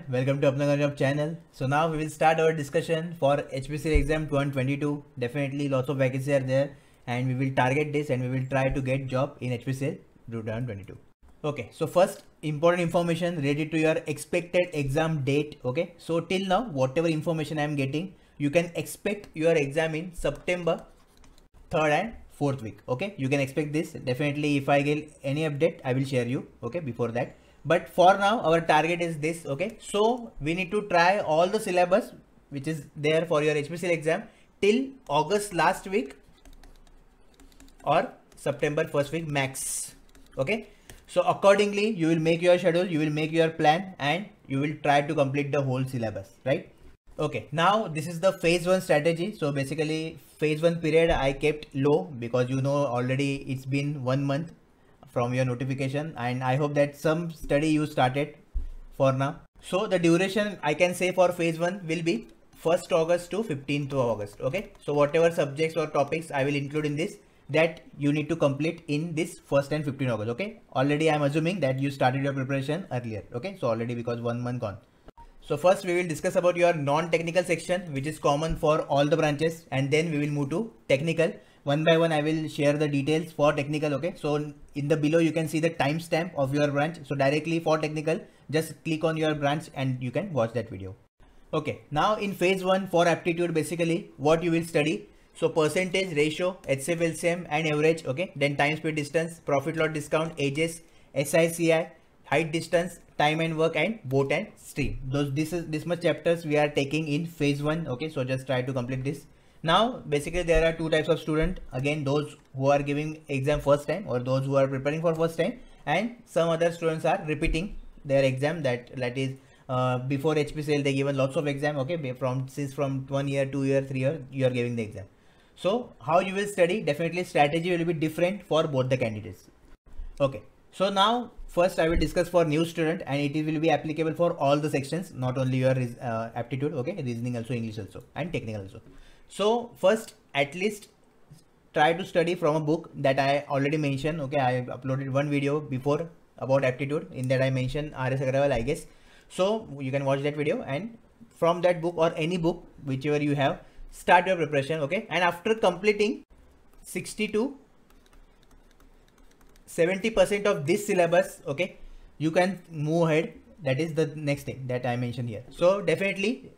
Welcome to Apna Job channel. So now we will start our discussion for HPCL exam 2022. Definitely lots of vacancies are there and we will target this and we will try to get job in HPCL 2022. Okay, so first important information related to your expected exam date. Okay, so till now whatever information I am getting, you can expect your exam in September 3rd and 4th week. Okay, you can expect this. Definitely if I get any update I will share you, okay, before that. But for now our target is this. Okay, so we need to try all the syllabus which is there for your HPCL exam till August last week or September first week max. Okay, so accordingly you will make your schedule, you will make your plan and you will try to complete the whole syllabus, right? Okay, now this is the phase 1 strategy. So basically phase 1 period I kept low because you know already it's been 1 month from your notification and I hope that some study you started for now. So the duration I can say for phase 1 will be 1st August to 15th of August. Okay, so whatever subjects or topics I will include in this, that you need to complete in this 1st and 15th August. Okay, already I am assuming that you started your preparation earlier. Okay, so already because 1 month gone. So first we will discuss about your non-technical section, which is common for all the branches, and then we will move to technical. One by one I will share the details for technical. Okay, so in the below you can see the timestamp of your branch. So directly for technical, just click on your branch and you can watch that video. Okay, now in phase 1 for aptitude, basically what you will study. So percentage, ratio, HCF, LCM and average. Okay, then time, speed, distance, profit, loss, discount, ages, SICI, height, distance, time and work, and boat and stream. This much chapters we are taking in phase 1. Okay, so just try to complete this. Now basically there are two types of student. Again, those who are giving exam first time or those who are preparing for first time, and some other students are repeating their exam, that is before HPCL they given lots of exam. Okay, from 1 year, 2 year, 3 year you are giving the exam. So how you will study, definitely strategy will be different for both the candidates. Okay, so now first I will discuss for new student, and it will be applicable for all the sections, not only your aptitude. Okay, reasoning also, English also, and technical also. So first, at least try to study from a book that I already mentioned. Okay, I uploaded one video before about aptitude. In that I mentioned R.S. Agrawal, I guess. So you can watch that video, and from that book or any book whichever you have, start your preparation. Okay, and after completing 60 to 70% of this syllabus, okay, you can move ahead. That is the next thing that I mentioned here. So definitely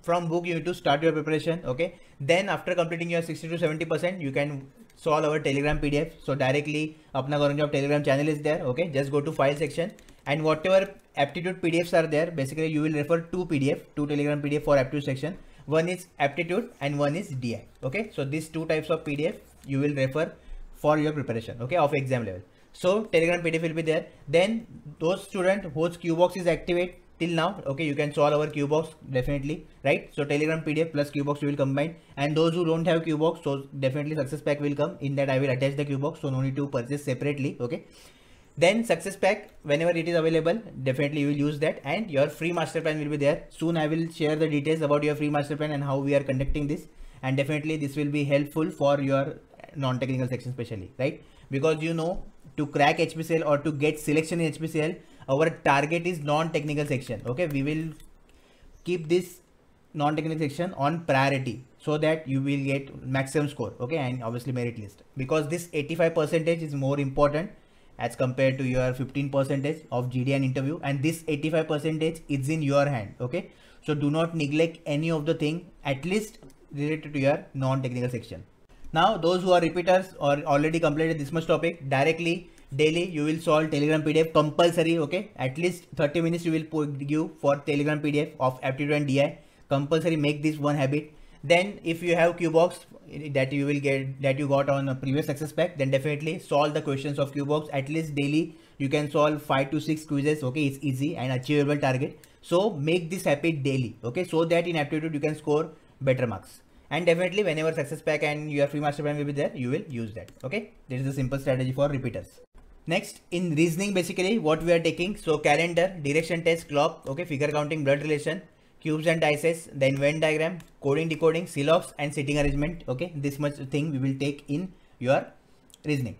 from book you need to start your preparation. Okay, then after completing your 60 to 70%, you can solve our Telegram PDF. So directly Apna Government Job Telegram channel is there. Okay, just go to file section, and whatever aptitude PDFs are there, basically you will refer two Telegram PDF for aptitude section. One is aptitude and one is DI. Okay, so these two types of PDF you will refer for your preparation, okay, of exam level. So Telegram PDF will be there. Then those student whose QBox is activate till now, okay, you can solve our QBox definitely, right? So Telegram PDF plus QBox you will combine, and those who don't have QBox, so definitely success pack will come. In that I will attach the QBox, so no need to purchase separately. Okay, then success pack, whenever it is available, definitely you will use that, and your free master plan will be there. Soon I will share the details about your free master plan and how we are conducting this, and definitely this will be helpful for your non-technical section especially, right? Because you know, to crack HPCL or to get selection in HPCL, our target is non-technical section. Okay, we will keep this non-technical section on priority so that you will get maximum score. Okay, and obviously merit list, because this 85% is more important as compared to your 15% of GD and interview, and this 85% is in your hand. Okay, so do not neglect any of the thing, at least related to your non-technical section. Now those who are repeaters or already completed this much topic, directly daily you will solve Telegram PDF compulsory. Okay, at least 30 minutes you will give for Telegram PDF of aptitude and DI. Compulsory, make this one habit. Then if you have QBox that you will get, that you got on a previous success pack, then definitely solve the questions of QBox. At least daily you can solve 5 to 6 quizzes. Okay, it's easy and achievable target. So make this habit daily. Okay, so that in aptitude you can score better marks. And definitely whenever success pack and your free master plan will be there, you will use that. Okay, this is a simple strategy for repeaters. Next, in reasoning, basically what we are taking, so calendar, direction test, clock, okay, figure counting, blood relation, cubes and dices, then Venn diagram, coding, decoding, CLOCs and sitting arrangement. Okay, this much thing we will take in your reasoning.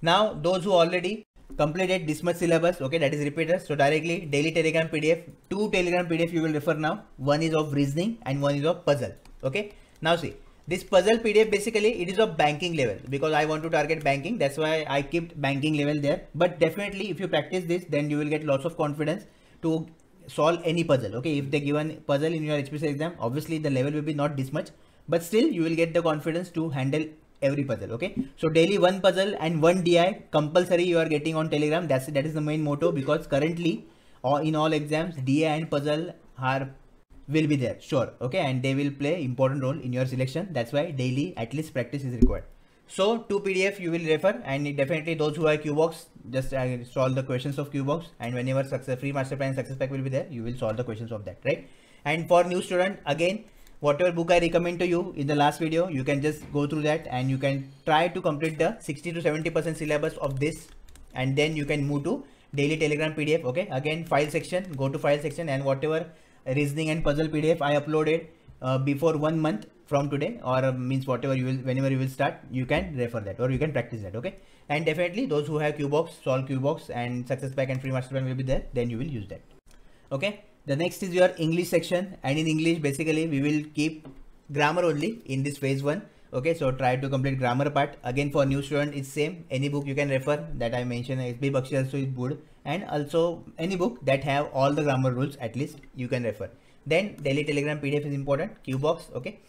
Now those who already completed this much syllabus, okay, that is repeaters, so directly daily Telegram PDF, two Telegram PDF you will refer now. One is of reasoning and one is of puzzle. Okay, now see, this puzzle PDF, basically it is of banking level, because I want to target banking, that's why I kept banking level there. But definitely if you practice this, then you will get lots of confidence to solve any puzzle. Okay, if they given puzzle in your HPC exam, obviously the level will be not this much, but still you will get the confidence to handle every puzzle. Okay, so daily one puzzle and one DI compulsory you are getting on Telegram. That is the main motto, because currently in all exams DI and puzzle will be there, sure. Okay, and they will play important role in your selection. That's why daily at least practice is required. So two PDF you will refer, and definitely those who are QBox, just solve the questions of QBox, and whenever free master plan success pack will be there, you will solve the questions of that, right? And for new student, again, whatever book I recommend to you in the last video, you can just go through that and you can try to complete the 60 to 70% syllabus of this, and then you can move to daily Telegram PDF. Okay, again, file section, go to file section, and whatever reasoning and puzzle PDF I uploaded before 1 month from today, or means whatever you will, whenever you will start, you can refer that or you can practice that. Okay, and definitely those who have QBox, solve QBox, and success pack and free master plan will be there, then you will use that. Okay, The next is your English section, and in English basically we will keep grammar only in this phase 1. Okay, so try to complete grammar part. Again, for new student it's same, any book you can refer that I mentioned. SB Bakshi also is good, and also any book that have all the grammar rules at least you can refer. Then daily Telegram PDF is important, QBox. Okay,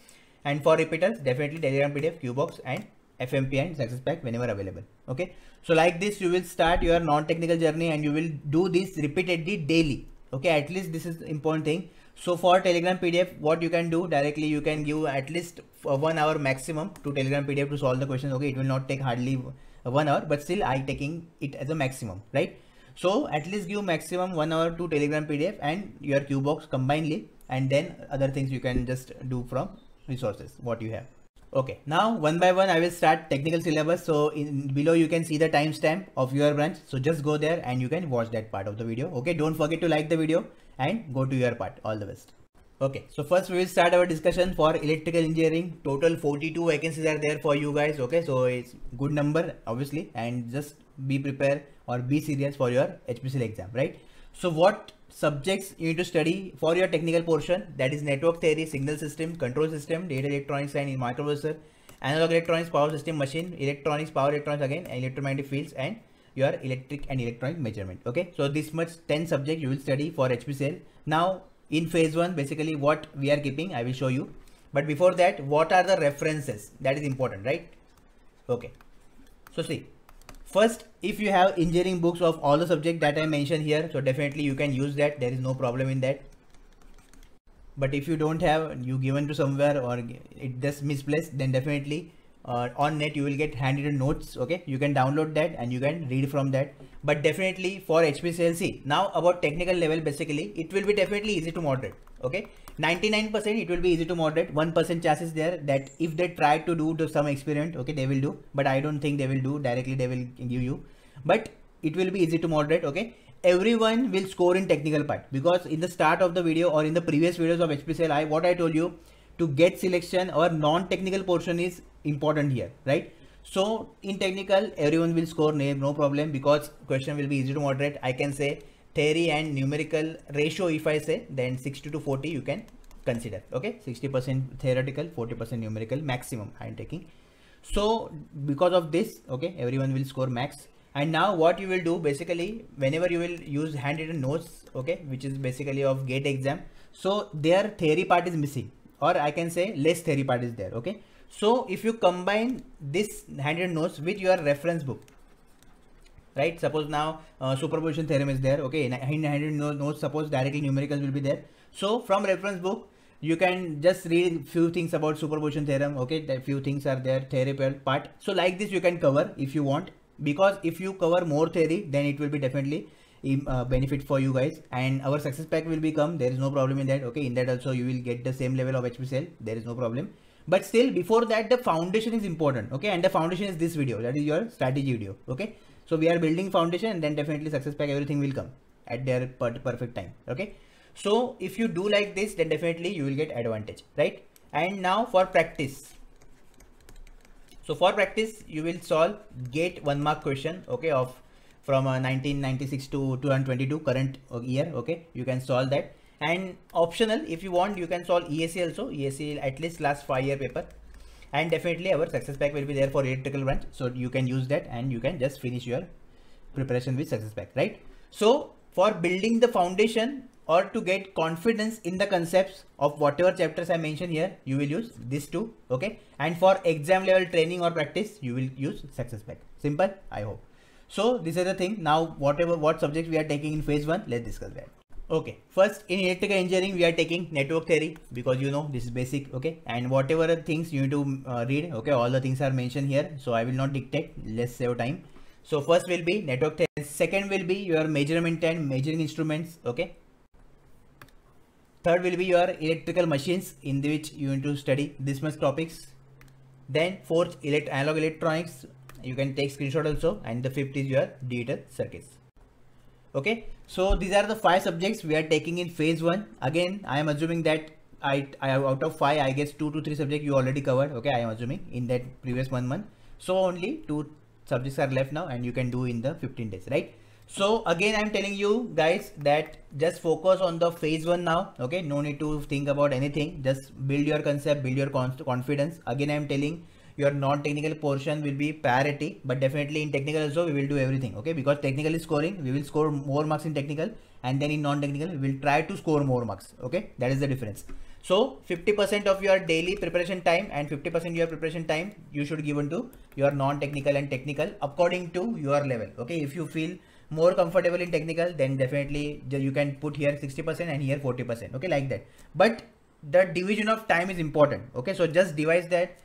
and for repeaters definitely Telegram PDF, QBox, and FMP and Success Pack whenever available. Okay, so like this you will start your non-technical journey, and you will do this repeatedly daily. Okay, at least this is important thing. So for Telegram PDF, what you can do directly, you can give at least 1 hour maximum to Telegram PDF to solve the question. Okay, it will not take hardly 1 hour, but still I taking it as a maximum, right? So at least give maximum 1 hour to Telegram PDF and your QBox combinedly, and then other things you can just do from resources what you have. Okay, now one by one I will start technical syllabus. So below you can see the timestamp of your branch. So just go there and you can watch that part of the video. Okay, don't forget to like the video and go to your part. All the best. Okay, so first we will start our discussion for electrical engineering. Total 42 vacancies are there for you guys. Okay, so it's good number obviously, and just be prepared or be serious for your HPCL exam, right? So what subjects you need to study for your technical portion, that is network theory, signal system, control system, data electronics and microprocessor, analog electronics, power system, machine electronics, power electronics, again electromagnetic fields, and your electric and electronic measurement. Okay, so this much 10 subject you will study for HPCL. Now in phase 1 basically what we are keeping I will show you, but before that what are the references, that is important, right? Okay, so see, first, if you have engineering books of all the subject that I mentioned here, so definitely you can use that. There is no problem in that. But if you don't have, you given to somewhere or it just misplaced, then definitely on net you will get handwritten notes. Okay, you can download that and you can read from that. But definitely for HPCL, now about technical level, basically it will be definitely easy to moderate. Okay, 99% it will be easy to moderate. 1% chances there that if they try to do some experiment, okay, they will do, but I don't think they will do directly. They will give you, but it will be easy to moderate. Okay, everyone will score in technical part, because in the start of the video or in the previous videos of HPCL, what I told you, to get selection or non-technical portion is important here, right? So in technical everyone will score no problem, because question will be easy to moderate. I can say theory and numerical ratio, if I say, then 60 to 40 you can consider. Okay, 60% theoretical, 40% numerical maximum I am taking. So because of this, okay, everyone will score max. And now what you will do basically, whenever you will use handwritten notes, okay, which is basically of GATE exam, so their theory part is missing, or I can say less theory part is there. Okay, so if you combine this handwritten notes with your reference book, right? Suppose now superposition theorem is there. Okay, in handwritten notes, suppose directly numericals will be there. So from reference book you can just read few things about superposition theorem. Okay, that few things are there, theory part. So like this you can cover if you want, because if you cover more theory, then it will be definitely benefit for you guys, and our success pack will become, there is no problem in that. Okay, in that also you will get the same level of HPCL, there is no problem. But still before that the foundation is important. Okay, and the foundation is this video, that is your strategy video. Okay, so we are building foundation, and then definitely success pack, everything will come at their perfect time. Okay, so if you do like this, then definitely you will get advantage, right? And now for practice. So for practice you will solve GATE 1 mark question, okay, of from 1996 to 2022 current year. Okay, you can solve that, and optional if you want you can solve ESE also. ESE at least last 5-year paper, and definitely our success pack will be there for electrical branch, so you can use that and you can just finish your preparation with success pack, right? So for building the foundation or to get confidence in the concepts of whatever chapters I mentioned here, you will use this too. Okay, and for exam level training or practice you will use success pack. Simple, I hope. So this is the thing. Now what subjects we are taking in phase 1, let's discuss that. Okay, first in electrical engineering we are taking network theory, because you know this is basic. Okay, and whatever things you need to read, okay, all the things are mentioned here, so I will not dictate, let's save time. So first will be network theory, second will be your measurement and measuring instruments. Okay, third will be your electrical machines, in which you need to study this much topics. Then fourth, analog electronics, you can take screenshot also, and the fifth is your digital circuits. Okay, so these are the 5 subjects we are taking in phase 1. Again, I am assuming that I out of 5 I guess 2 to 3 subjects you already covered. Okay, I am assuming in that previous 1 month, so only 2 subjects are left now, and you can do in the 15 days, right? So again I'm telling you guys that just focus on the phase 1 now. Okay, no need to think about anything, just build your concept, build your confidence. Again I'm telling, your non-technical portion will be priority, but definitely in technical also we will do everything. Okay, because technical is scoring, we will score more marks in technical, and then in non-technical we will try to score more marks. Okay, that is the difference. So 50% of your daily preparation time and 50% your preparation time you should give to your non-technical and technical according to your level. Okay, if you feel more comfortable in technical, then definitely you can put here 60% and here 40%. Okay, like that. But the division of time is important. Okay, so just divide that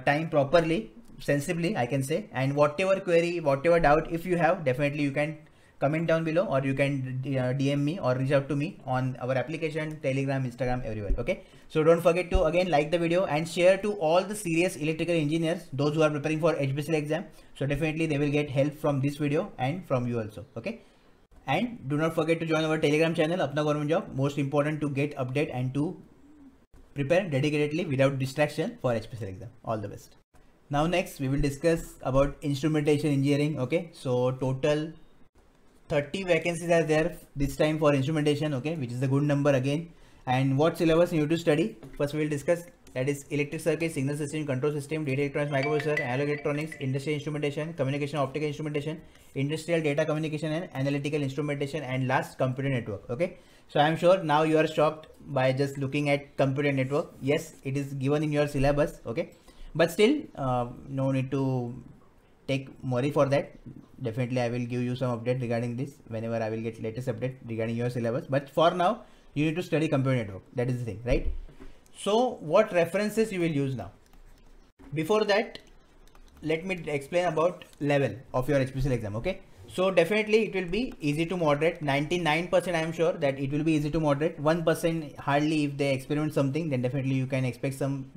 time properly, sensibly, I can say. And whatever query, whatever doubt, if you have, definitely you can comment down below, or you can DM me or reach out to me on our application, Telegram, Instagram, everywhere. Okay, so don't forget to again like the video and share to all the serious electrical engineers, those who are preparing for HPCL exam. So definitely they will get help from this video and from you also. Okay, and do not forget to join our Telegram channel, Apna Government Job. Most important to get update and to prepare dedicatedly without distraction for HPCL exam. All the best. Now next we will discuss about instrumentation engineering. Okay, so total 30 vacancies are there this time for instrumentation. Okay, which is a good number again. And what syllabus you need to study? First we will discuss, that is electric circuit, signal system, control system, data electronics, microprocessor, analog electronics, industrial instrumentation, communication, optical instrumentation, industrial data communication and analytical instrumentation, and last computer network. Okay, so I am sure now you are shocked by just looking at computer network. Yes, it is given in your syllabus. Okay, but still no need to take worry for that. Definitely I will give you some update regarding this whenever I will get latest update regarding your syllabus. But for now you need to study computer network. That is the thing, right? So what references you will use now? Before that, let me explain about level of your HPCL exam. Okay, so definitely it will be easy to moderate. 99% I am sure that it will be easy to moderate. 1% hardly, if they experiment something, then definitely you can expect some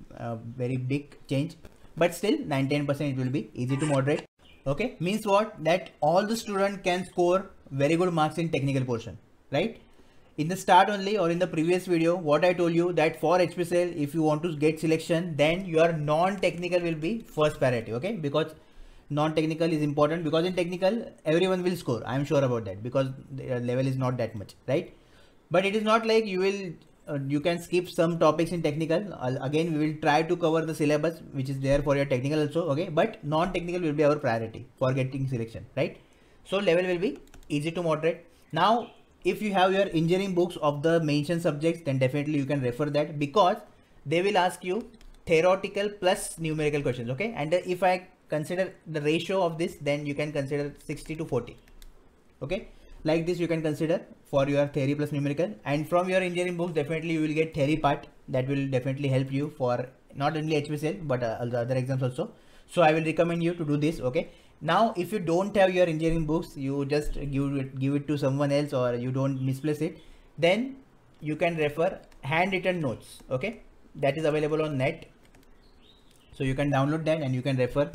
very big change. But still 99% it will be easy to moderate. Okay, means what? That all the student can score very good marks in technical portion, right? In the start only, or in the previous video, what I told you, that for HPCL, if you want to get selection, then your non-technical will be first priority. Okay, because non-technical is important, because in technical everyone will score. I am sure about that, because the level is not that much, right? But it is not like you will you can skip some topics in technical. Again we will try to cover the syllabus which is there for your technical also. Okay, but non-technical will be our priority for getting selection, right? So level will be easy to moderate. Now if you have your engineering books of the mentioned subjects, then definitely you can refer that, because they will ask you theoretical plus numerical questions. Okay, and if I consider the ratio of this, then you can consider 60 to 40. Okay, like this you can consider for your theory plus numerical. And from your engineering books, definitely you will get theory part, that will definitely help you for not only HPCL but the other exams also. So I will recommend you to do this. Okay, now if you don't have your engineering books, you just give it to someone else, or you don't misplace it, then you can refer handwritten notes. Okay, that is available on net, so you can download that and you can refer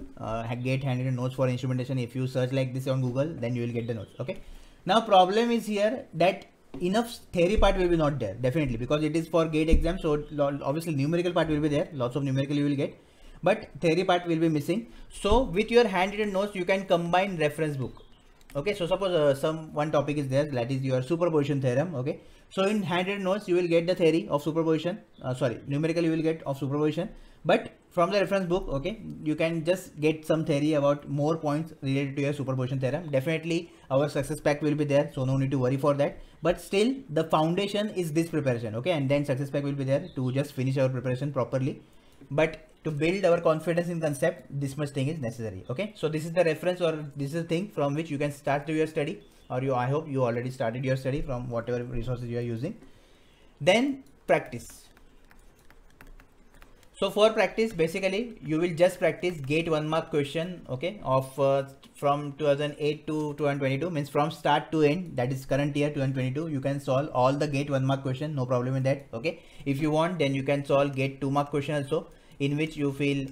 get handwritten notes for instrumentation. If you search like this on Google, then you will get the notes. Okay, now problem is here that enough theory part will be not there, definitely, because it is for GATE exam. So obviously numerical part will be there, lots of numerical you will get, but theory part will be missing. So with your handwritten notes you can combine reference book. Okay, so suppose one topic is there, that is your superposition theorem. Okay, so in handwritten notes you will get the theory of superposition, numerical you will get of superposition, but from the reference book, okay, you can just get some theory about more points related to your superposition theorem. Definitely our success pack will be there, so no need to worry for that. But still the foundation is this preparation. Okay, and then success pack will be there to just finish our preparation properly. But to build our confidence in concept, this much thing is necessary. Okay, so this is the reference, or this is the thing from which you can start your study, or I hope you already started your study from whatever resources you are using. Then practice. So for practice, basically you will just practice GATE 1 mark question. Okay, of from 2008 to 2022, means from start to end, that is current year 2022, you can solve all the GATE 1 mark question, no problem in that. Okay, if you want, then you can solve GATE 2 mark question also, in which you feel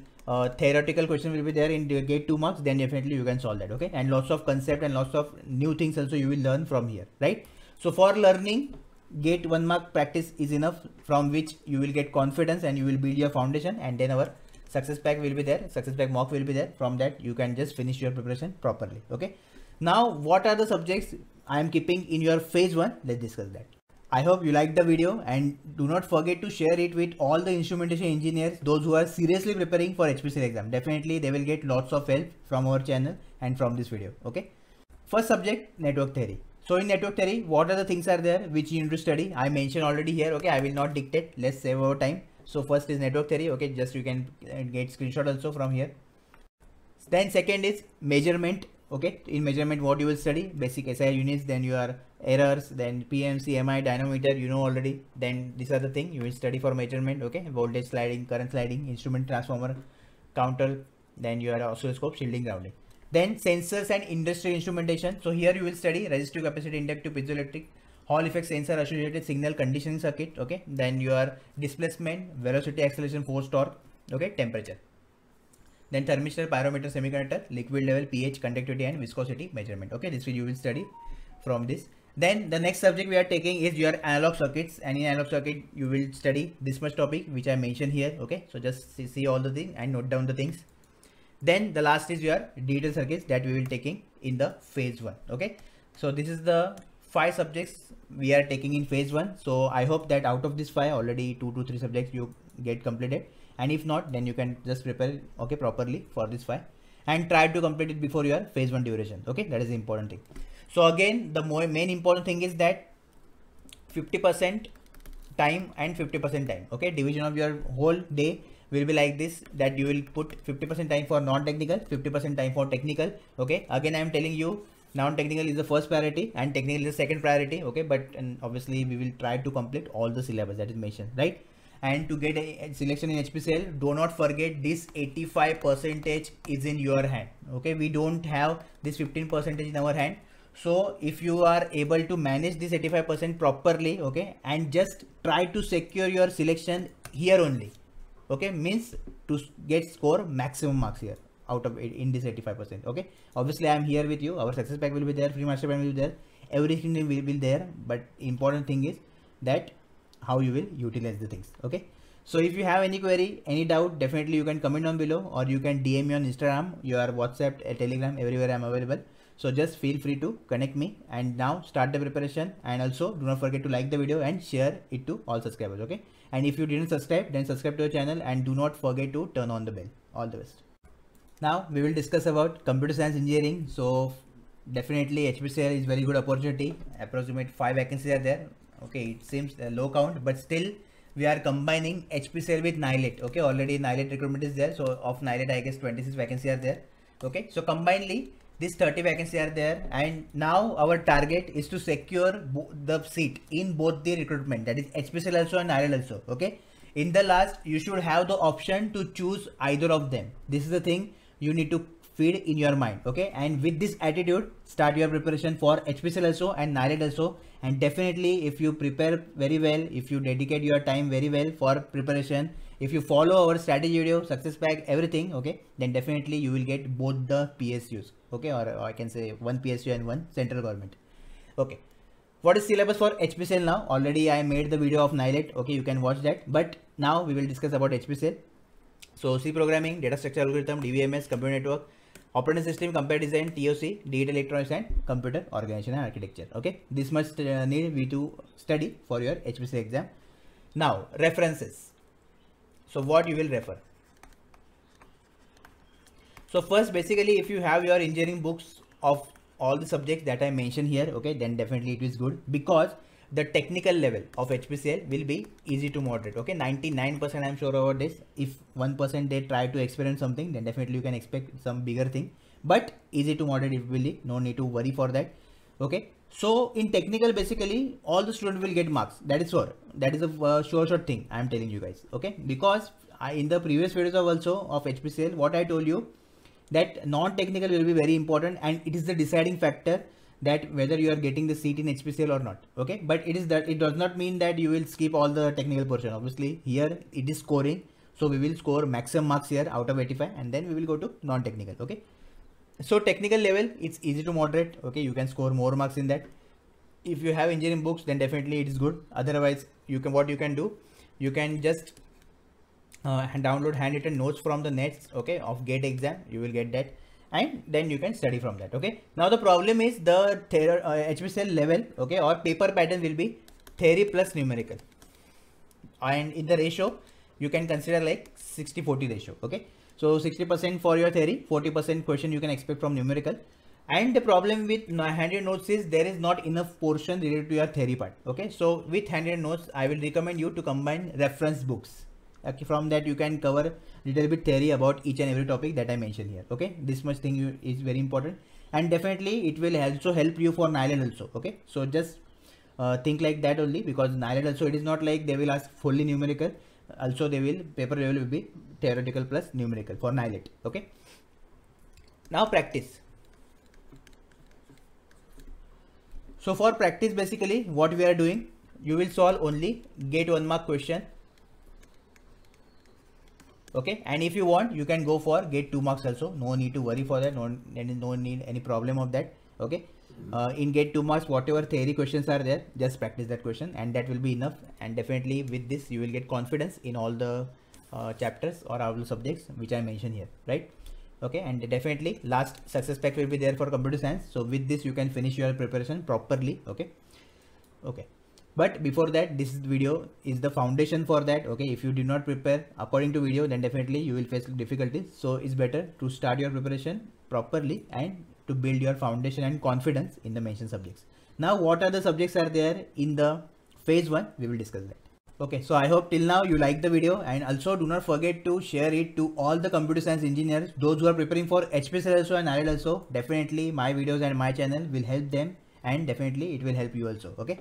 theoretical question will be there in GATE 2 marks, then definitely you can solve that. Okay, and lots of concept and lots of new things also you will learn from here, right? So for learning, GATE 1 mark practice is enough, from which you will get confidence and you will build your foundation, and then our success pack will be there, success pack mock will be there. From that you can just finish your preparation properly. Okay, Now, what are the subjects I am keeping in your phase 1? Let's discuss that. I hope you liked the video, and do not forget to share it with all the instrumentation engineers, those who are seriously preparing for HPCL exam. Definitely they will get lots of help from our channel and from this video. Okay. First subject, network theory. So in network theory, what are the things are there which you need to study? I mentioned already here. Okay, I will not dictate. Let's save our time. So first is network theory. Okay, just you can get screenshot also from here. Then second is measurement. Okay, in measurement what you will study? Basic SI units, then your errors, then PMC, MI, dynamometer, you know already. Then these are the thing you will study for measurement. Okay, voltage sliding, current sliding, instrument transformer, counter, then your oscilloscope, shielding, grounding. Then sensors and industrial instrumentation. So here you will study resistive, capacitive, inductive, piezoelectric, Hall effect sensor, associated signal conditioning circuit. Okay, then your displacement, velocity, acceleration, force, torque. Okay, temperature. Then thermistor, pyrometer, semiconductor, liquid level, pH, conductivity and viscosity measurement. Okay, this you will study from this. Then the next subject we are taking is your analog circuits, and in analog circuit you will study this much topic which I mentioned here. Okay, so just see all the things and note down the things. Then the last is your digital circuits that we will taking in the phase 1. Okay, so this is the 5 subjects we are taking in phase 1. So I hope that out of these 5 already 2 to 3 subjects you get completed, and if not then you can just prepare okay properly for this 5 and try to complete it before your phase 1 duration. Okay, that is the important thing. So again, the main important thing is that 50% time and 50% time. Okay, division of your whole day will be like this, that you will put 50% time for non-technical, 50% time for technical. Okay, again I am telling you, non-technical is the first priority and technical is the second priority. Okay, but and obviously we will try to complete all the syllabus that is mentioned, right? And to get a selection in HPCL, do not forget this 85% is in your hand. Okay, we don't have this 15% in our hand. So if you are able to manage this 85% properly, okay, and just try to secure your selection here only, okay, means to get score maximum marks here out of it in this 85%. Okay, obviously I am here with you, our success pack will be there, free master plan will be there, everything will be there, but important thing is that how you will utilize the things. Okay, so if you have any query, any doubt, definitely you can comment down below, or you can DM me on Instagram, your WhatsApp, Telegram, everywhere I am available. So just feel free to connect me, and now start the preparation, and also do not forget to like the video and share it to all subscribers. Okay, and if you didn't subscribe, then subscribe to our channel and do not forget to turn on the bell. All the best. Now we will discuss about computer science engineering. So definitely HPCL is very good opportunity. Approximate 5 vacancies are there. Okay, it seems a low count, but still we are combining HPCL with NILET. Okay, already NILET recruitment is there. So of NILET I guess 26 vacancies are there. Okay, so combinedly these 30 vacancies are there, and now our target is to secure the seat in both the recruitment, that is HPCL also and NILET also. Okay, in the last you should have the option to choose either of them. This is the thing you need to feed in your mind. Okay, and with this attitude start your preparation for HPCL also and NILET also. And definitely if you prepare very well, if you dedicate your time very well for preparation, if you follow our strategy video, success pack, everything, okay, then definitely you will get both the PSUs. Okay, or I can say one PSU and one central government. Okay, what is syllabus for HPCL now? Already I made the video of NILET. Okay, you can watch that, but now we will discuss about HPCL. So C programming, data structure algorithm, DBMS, computer network, operating system, computer design, TOC, digital electronics and computer organization and architecture. Okay, this much need we to study for your HPCL exam. Now references. So what you will refer? So first, basically if you have your engineering books of all the subjects that I mentioned here, okay, then definitely it is good, because the technical level of HPCL will be easy to moderate. Okay, 99% I'm sure about this. If 1% they try to experiment something, then definitely you can expect some bigger thing, but easy to moderate it will be, no need to worry for that. Okay, so in technical basically all the students will get marks, that is sure, that is a sure thing I am telling you guys. Okay, because in the previous videos also of HPCL, what I told you, that non-technical will be very important, and it is the deciding factor that whether you are getting the seat in HPCL or not. Okay, but it is that it does not mean that you will skip all the technical portion. Obviously here it is scoring, so we will score maximum marks here out of 85, and then we will go to non-technical. Okay, so technical level it's easy to moderate. Okay, you can score more marks in that. If you have engineering books, then definitely it is good. Otherwise you can, what you can do, you can just download handwritten notes from the nets, okay, of GATE exam. You will get that, and then you can study from that. Okay, now the problem is the HPCL level, okay, or paper pattern will be theory plus numerical, and in the ratio you can consider like 60-40 ratio. Okay, so 60% for your theory, 40% question you can expect from numerical. And the problem with handwritten notes is there is not enough portion related to your theory part. Okay, so with handwritten notes I will recommend you to combine reference books. Okay, from that you can cover little bit theory about each and every topic that I mentioned here. Okay, this much thing is very important, and definitely it will also help you for NILED also. Okay, so just think like that only, because NILED also it is not like they will ask fully numerical, also they will paper level will be theoretical plus numerical for NILED. Okay, now practice. So for practice, basically what we are doing, you will solve only GATE 1 mark question. Okay, and if you want you can go for GATE 2 marks also, no need to worry for that, no need any problem of that. Okay, in GATE 2 marks whatever theory questions are there, just practice that question and that will be enough, and definitely with this you will get confidence in all the chapters or all the subjects which I mentioned here, right? Okay, and definitely last success pack will be there for computer science, so with this you can finish your preparation properly. Okay, but before that, this video is the foundation for that. Okay, if you do not prepare according to video, then definitely you will face difficulties, so it's better to start your preparation properly and to build your foundation and confidence in the mentioned subjects. Now what are the subjects are there in the phase 1, we will discuss that. Okay, so I hope till now you like the video, and also do not forget to share it to all the computer science engineers, those who are preparing for HPCL also and NILED also. Definitely my videos and my channel will help them, and definitely it will help you also. Okay,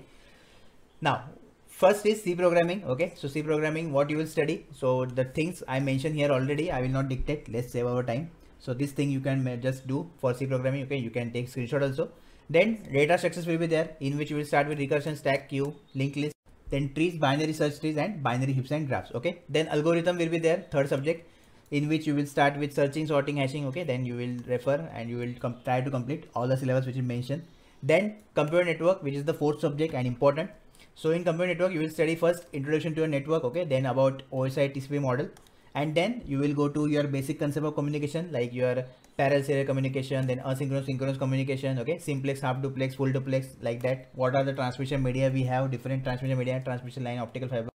now first is C programming. Okay, so C programming, what you will study. So the things I mentioned here already, I will not dictate, let's save our time. So this thing you can just do for C programming. Okay, you can take screenshot also. Then data structures will be there, in which you will start with recursion, stack, queue, linked list, then trees, binary search trees, and binary heaps and graphs. Okay, then algorithm will be there, third subject, in which you will start with searching, sorting, hashing. Okay, then you will refer and you will try to complete all the syllabus which is mentioned. Then computer network, which is the fourth subject and important. So in computer network you will study first introduction to a network. Okay, then about OSI TCP model, and then you will go to your basic concept of communication, like your parallel serial communication, then asynchronous synchronous communication. Okay, simplex, half duplex, full duplex, like that. What are the transmission media we have, different transmission media, transmission line, optical fiber.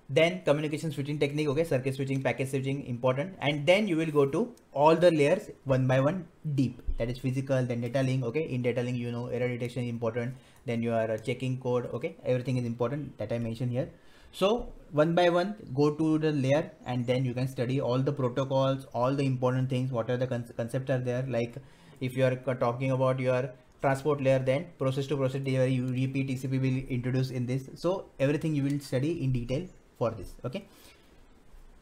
Then communication switching technique. Okay, circuit switching, packet switching, important. And then you will go to all the layers one by one deep, that is physical, then data link. Okay, in data link, you know, error detection is important, then you are checking code. Okay, everything is important that I mentioned here. So one by one go to the layer, and then you can study all the protocols, all the important things, what are the concepts are there. Like if you are talking about your transport layer, then process to process delivery, UDP, TCP will introduce in this. So everything you will study in detail for this. Okay,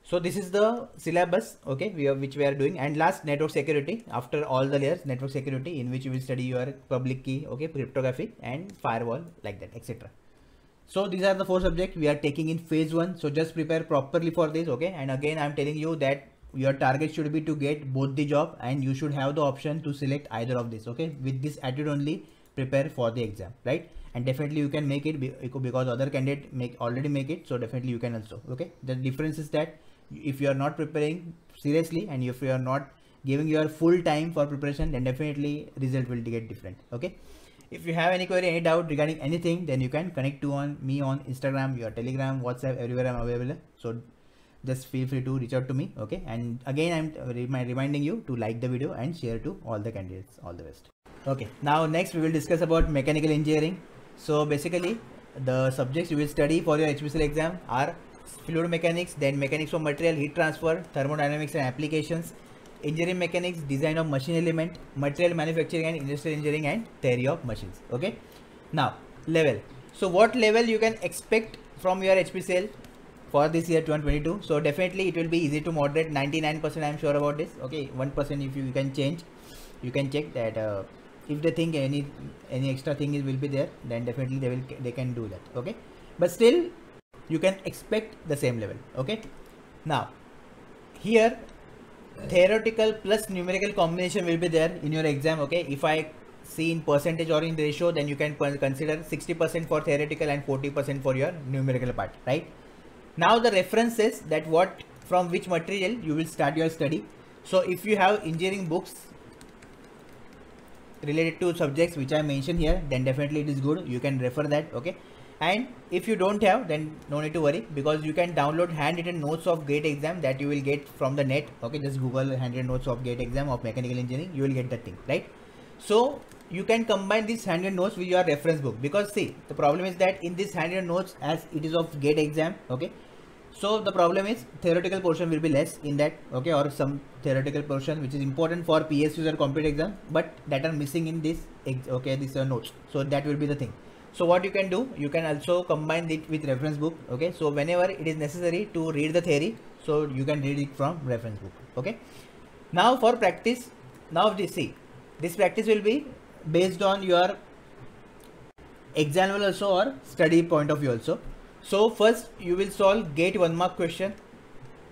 so this is the syllabus. Okay, which we are doing. And last, network security. After all the layers, network security, in which you will study your public key, okay, cryptography and firewall, like that, etc. So these are the 4 subjects we are taking in phase 1. So just prepare properly for this. Okay, and again I'm telling you that your target should be to get both the job, and you should have the option to select either of this. Okay, with this attitude only prepare for the exam, right? And definitely you can make it, because other candidate already make it, so definitely you can also. Okay, the difference is that if you are not preparing seriously and if you are not giving your full time for preparation, then definitely result will get different. Okay, if you have any query, any doubt regarding anything, then you can connect to me on Instagram, your Telegram, WhatsApp, everywhere I'm available. So just feel free to reach out to me. Okay, and again I'm reminding you to like the video and share to all the candidates. All the best. Okay, now next we will discuss about mechanical engineering. So basically the subjects you will study for your HPCL exam are fluid mechanics, then mechanics of material, heat transfer, thermodynamics and applications, engineering mechanics, design of machine element, material manufacturing and industrial engineering, and theory of machines. Okay, now level. So what level you can expect from your HPCL for this year 2022? So definitely it will be easy to moderate, 99% I am sure about this. Okay, 1% if you can change, you can check that. If they think any extra thing will be there, then definitely they can do that. Okay, but still you can expect the same level. Okay, now here theoretical plus numerical combination will be there in your exam. Okay, if I see in percentage or in ratio, then you can consider 60% for theoretical and 40% for your numerical part, right? Now the reference says that from which material you will start your study. So if you have engineering books, related to subjects which I mentioned here, then definitely it is good. You can refer that, okay? And if you don't have, then no need to worry, because you can download handwritten notes of GATE exam that you will get from the net, okay? Just Google handwritten notes of GATE exam of mechanical engineering, you will get that thing, right? So you can combine these handwritten notes with your reference book, because see, the problem is that in this handwritten notes, as it is of GATE exam, okay, so the problem is theoretical portion will be less in that, okay, or some theoretical portion which is important for PSUs or competitive exam, but that are missing in this, okay, this notes. So that will be the thing. So what you can do, you can also combine it with reference book, okay? So whenever it is necessary to read the theory, so you can read it from reference book, okay? Now for practice, now this practice will be based on your exam level also or study point of view also. So first you will solve GATE 1 mark question,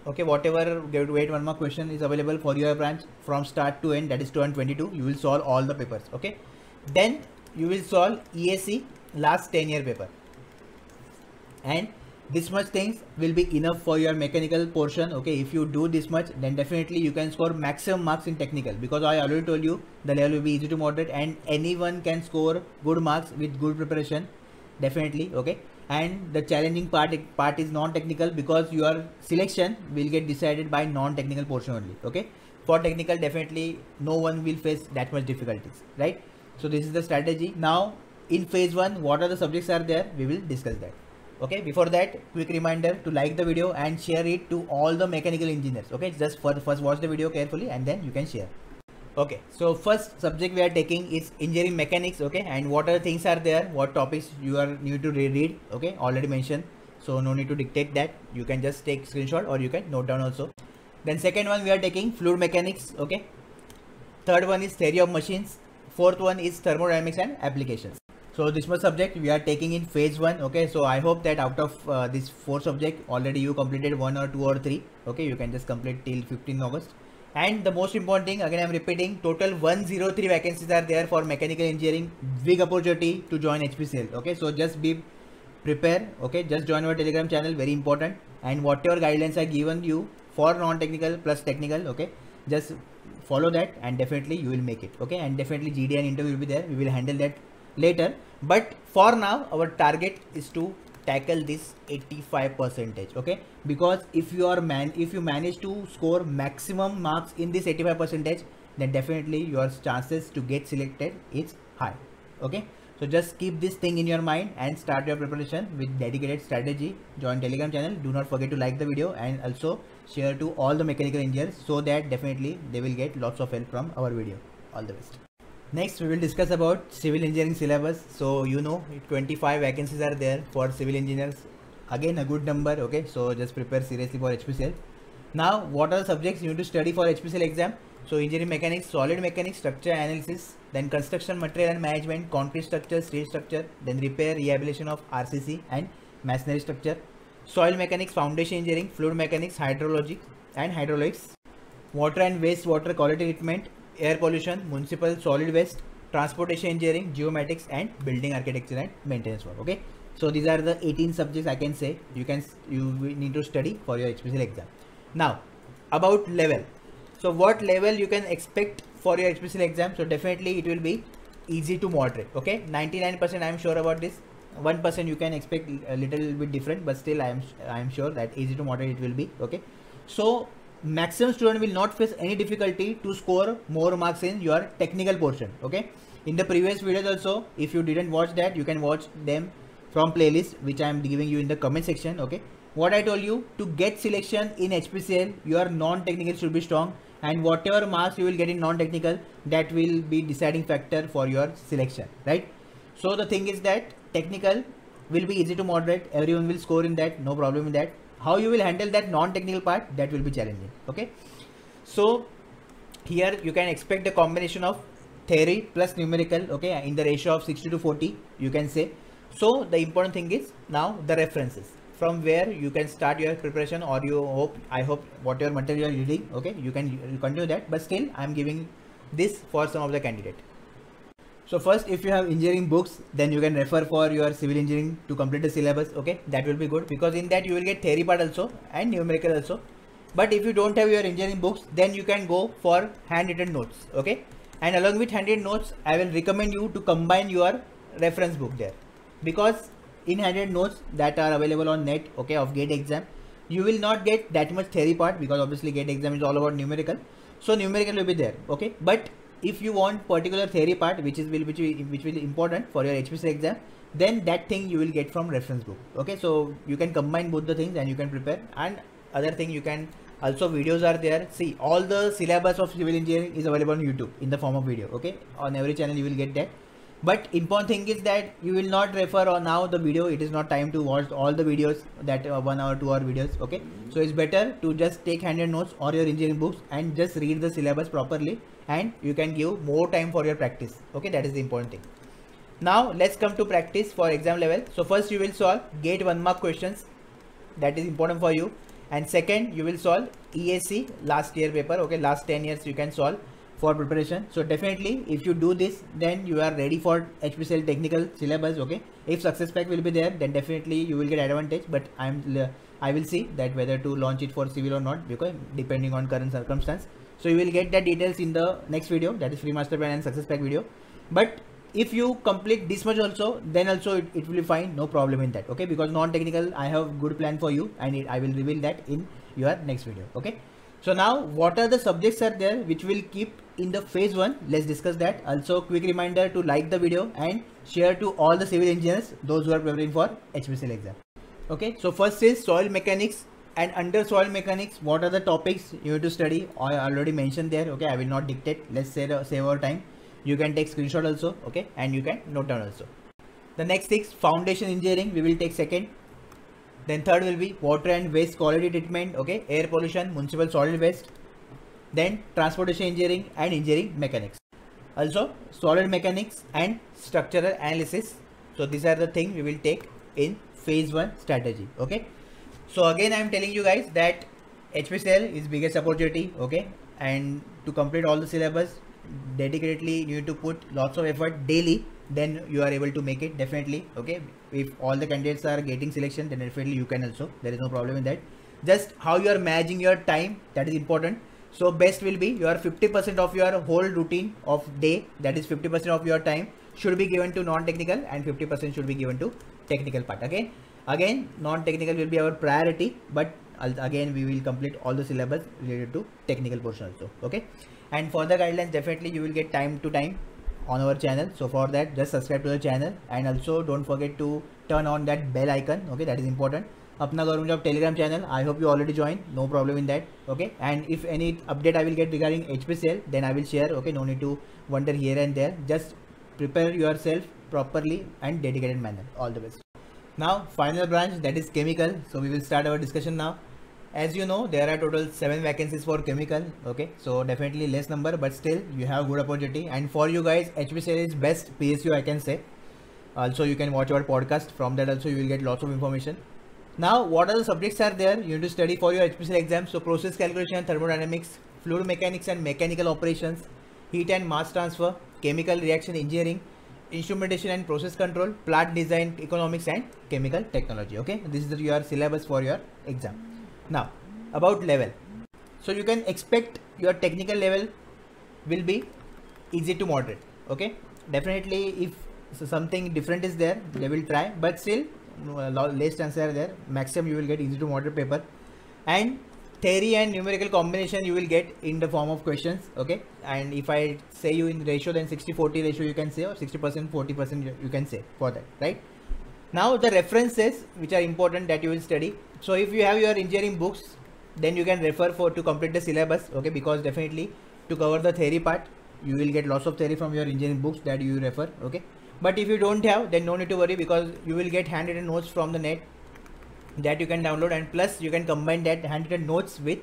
okay? Whatever GATE 1 mark question is available for your branch from start to end, that is 2022, you will solve all the papers, okay? Then you will solve EAC last 10-year paper, and this much things will be enough for your mechanical portion, okay? If you do this much, then definitely you can score maximum marks in technical, because I already told you the level will be easy to moderate and anyone can score good marks with good preparation, definitely, okay? And the challenging part is non-technical, because your selection will get decided by non-technical portion only, okay? For technical, definitely no one will face that much difficulties, right? So this is the strategy. Now in phase 1, what are the subjects are there, we will discuss that, okay? Before that, quick reminder to like the video and share it to all the mechanical engineers, okay? Just first watch the video carefully and then you can share. Okay, so first subject we are taking is engineering mechanics, okay? And what are the things are there, what topics you are need to read, okay? Already mentioned, so no need to dictate that, you can just take screenshot or you can note down also. Then second one we are taking fluid mechanics, okay? Third one is theory of machines. Fourth one is thermodynamics and applications. So this much subject we are taking in phase 1, okay? So I hope that out of this 4 subject already you completed 1 or 2 or 3, okay? You can just complete till 15 August. And the most important thing, again I am repeating, total 103 vacancies are there for mechanical engineering, big opportunity to join HPCL, okay? So just be prepared, okay? Just join our Telegram channel, very important. And whatever guidelines are given you for non-technical plus technical, okay? Just follow that and definitely you will make it, okay? And definitely GD and interview will be there, we will handle that later, but for now our target is to tackle this 85%, okay? Because if you manage to score maximum marks in this 85%, then definitely your chances to get selected is high, okay? So just keep this thing in your mind and start your preparation with dedicated strategy. Join Telegram channel, do not forget to like the video and also share to all the mechanical engineers, so that definitely they will get lots of help from our video. All the best. Next we will discuss about civil engineering syllabus. So you know 25 vacancies are there for civil engineers, again a good number, okay? So just prepare seriously for HPCL. Now what are the subjects you need to study for HPCL exam? So engineering mechanics, solid mechanics, structure analysis, then construction material and management, concrete structure, steel structure, then repair rehabilitation of RCC and masonry structure, soil mechanics, foundation engineering, fluid mechanics, hydrology and hydraulics, water and wastewater quality treatment, air pollution, municipal solid waste, transportation engineering, geomatics and building architecture and maintenance work, okay? So these are the 18 subjects I can say you need to study for your HPCL exam. Now about level. So what level you can expect for your HPCL exam? So definitely it will be easy to moderate, okay? 99% I am sure about this. 1% you can expect a little bit different, but still I am sure that easy to moderate it will be, okay? So maximum student will not face any difficulty to score more marks in your technical portion, okay? In the previous videos also, if you didn't watch that, you can watch them from playlist which I am giving you in the comment section, okay? What I told you, to get selection in HPCL, your non-technical should be strong, and whatever marks you will get in non-technical, that will be deciding factor for your selection, right? So the thing is that technical will be easy to moderate, everyone will score in that, no problem in that. How you will handle that non-technical part, that will be challenging, okay? So here you can expect a combination of theory plus numerical, okay, in the ratio of 60:40 you can say. So the important thing is now the references from where you can start your preparation, or I hope whatever material you are using, okay, you can continue that, but still I am giving this for some of the candidate. So first, if you have engineering books, then you can refer for your civil engineering to complete the syllabus, okay? That will be good, because in that you will get theory part also and numerical also. But if you don't have your engineering books, then you can go for handwritten notes, okay? And along with handwritten notes, I will recommend you to combine your reference book there, because in handwritten notes that are available on net, okay, of GATE exam, you will not get that much theory part, because obviously GATE exam is all about numerical. So numerical will be there, okay. But if you want particular theory part which will be important for your HPC exam, then that thing you will get from reference book, okay. So you can combine both the things and you can prepare. And other thing, you can also, videos are there. See, all the syllabus of civil engineering is available on YouTube in the form of video, okay. On every channel you will get that. But important thing is that you will not refer on now the video. It is not time to watch all the videos that 1 hour 2 hour videos, okay. So it's better to just take handed notes or your engineering books and just read the syllabus properly, and you can give more time for your practice, okay. That is the important thing. Now let's come to practice for exam level. So first you will solve GATE 1 mark questions, that is important for you. And second, you will solve EAC last year paper, okay. Last 10 years you can solve for preparation. So definitely if you do this, then you are ready for HPCL technical syllabus, okay. If success pack will be there, then definitely you will get advantage. But I will see that whether to launch it for civil or not, because depending on current circumstance. So you will get the details in the next video, that is free master plan and success pack video. But if you complete this much also, then also it will be fine, no problem in that, okay. Because non-technical, I have good plan for you, and I will reveal that in your next video, okay. So now what are the subjects are there which will keep in the phase 1? Let's discuss that. Also quick reminder to like the video and share to all the civil engineers, those who are preparing for HPCL exam, okay. So first is soil mechanics, and under soil mechanics, what are the topics you have to study? I already mentioned there, okay. I will not dictate, let's save our time. You can take screenshot also, okay, and you can note down also. The next is foundation engineering, we will take second. Then third will be water and waste quality treatment, okay, air pollution, municipal solid waste. Then transportation engineering and engineering mechanics. Also solid mechanics and structural analysis. So these are the things we will take in phase 1 strategy, okay. So again, I am telling you guys that HPCL is biggest opportunity, okay, and to complete all the syllabus dedicatedly, you need to put lots of effort daily, then you are able to make it, definitely, okay. If all the candidates are getting selection, then definitely you can also, there is no problem in that. Just how you are managing your time, that is important. So best will be your 50% of your whole routine of day, that is 50% of your time should be given to non-technical and 50% should be given to technical part. Again non-technical will be our priority, but again we will complete all the syllabus related to technical portion also, okay. And for the guidelines, definitely you will get time to time on our channel. So for that, just subscribe to the channel, and also don't forget to turn on that bell icon, okay. That is important. Apna Government Job Telegram channel, I hope you already joined, no problem in that, okay. And if any update I will get regarding HPCL, then I will share, okay. No need to wonder here and there, just prepare yourself properly and dedicated manner. All the best. Now final branch, that is chemical. So we will start our discussion now. As you know, there are total 7 vacancies for chemical, okay. So definitely less number, but still you have good opportunity. And for you guys, HPCL is best PSU, I can say. Also you can watch our podcast, from that also you will get lots of information. Now what are the subjects are there you need to study for your HPCL exam? So process calculation, thermodynamics, fluid mechanics and mechanical operations, heat and mass transfer, chemical reaction engineering, instrumentation and process control, plant design economics and chemical technology, okay. This is your syllabus for your exam. Now about level, so you can expect your technical level will be easy to moderate, okay. Definitely if something different is there, they will try, but still less chances are there. Maximum you will get easy to moderate paper, and theory and numerical combination you will get in the form of questions, okay. And if I say you in ratio, then 60-40 ratio you can say, or 60% 40% you can say for that, right? Now the references which are important that you will study. So if you have your engineering books, then you can refer to complete the syllabus, okay, because definitely to cover the theory part, you will get lots of theory from your engineering books that you refer, okay. But if you don't have, then no need to worry, because you will get handwritten notes from the net that you can download, and plus you can combine that handwritten notes with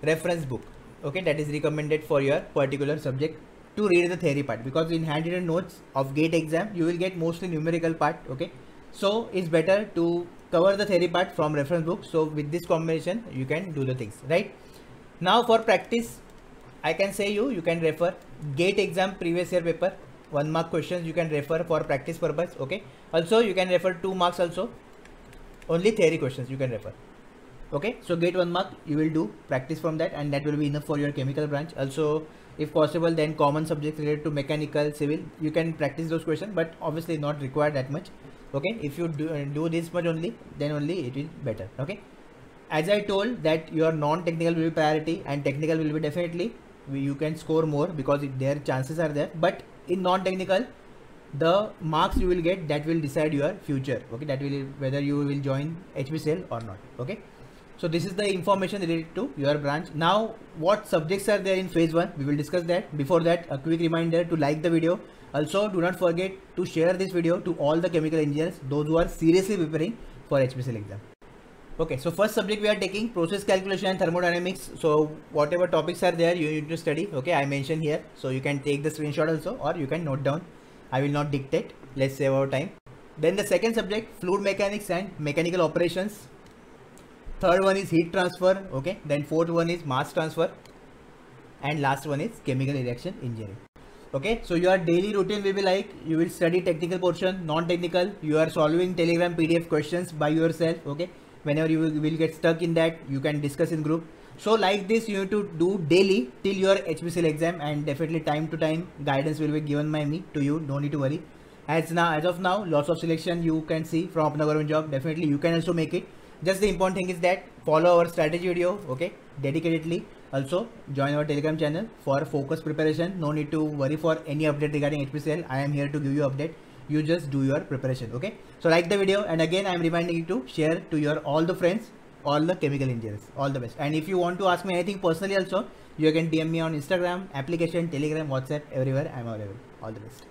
reference book, okay. That is recommended for your particular subject to read the theory part, because in handwritten notes of GATE exam you will get mostly numerical part, okay. So it's better to cover the theory part from reference book. So with this combination you can do the things, right? Now for practice, I can say you can refer GATE exam previous year paper 1 mark questions, you can refer for practice purpose, okay. Also you can refer 2 marks also, only theory questions you can refer. Okay, so get 1 mark, you will do practice from that, and that will be enough for your chemical branch. Also, if possible, then common subjects related to mechanical, civil, you can practice those questions, but obviously not required that much. Okay, if you do this much only, then only it is better. Okay, as I told that your non-technical will be priority and technical will be definitely you can score more because their chances are there, but in non-technical the marks you will get, that will decide your future. Okay, that will whether you will join HPCL or not. Okay, so this is the information related to your branch. Now what subjects are there in phase 1, we will discuss that. Before that, a quick reminder to like the video. Also do not forget to share this video to all the chemical engineers, those who are seriously preparing for HPCL exam. Okay, so first subject we are taking process calculation and thermodynamics. So whatever topics are there you need to study. Okay, I mentioned here, so you can take the screenshot also, or you can note down. I will not dictate, let's save our time. Then the second subject, fluid mechanics and mechanical operations. Third one is heat transfer. Okay, then fourth one is mass transfer, and last one is chemical reaction engineering. Okay, so your daily routine will be like, you will study technical portion, non-technical you are solving Telegram PDF questions by yourself. Okay, whenever you will get stuck in that, you can discuss in group. So like this you need to do daily till your HPCL exam, and definitely time to time guidance will be given by me to you, no need to worry. As of now lots of selection you can see from Apna Government Job, definitely you can also make it. Just the important thing is that follow our strategy video, okay, dedicatedly. Also join our Telegram channel for focused preparation. No need to worry for any update regarding HPCL. I am here to give you update. You just do your preparation. Okay, so like the video, and again I am reminding you to share to your all the friends, all the chemical engineers. All the best. And if you want to ask me anything personally also, you can DM me on Instagram, application, Telegram, WhatsApp, everywhere I am available. All the best.